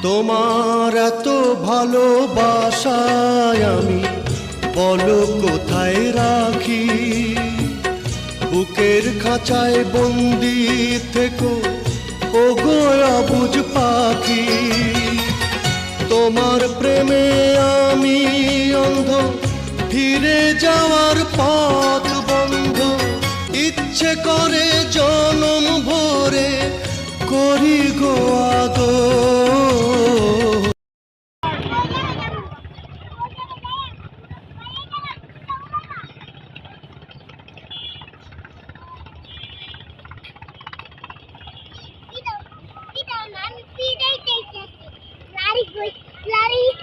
তোমার এত ভালোবাসায় আমি বলো কোথায় রাখি, বুকের খাঁচায় বন্দি থেকো ওগো অবুঝ পাখি। তোমার প্রেমে আমি অন্ধ, ফিরে যাওয়ার পথ বন্ধ, ইচ্ছে করে জনম ভরে করি গো আদর। Lari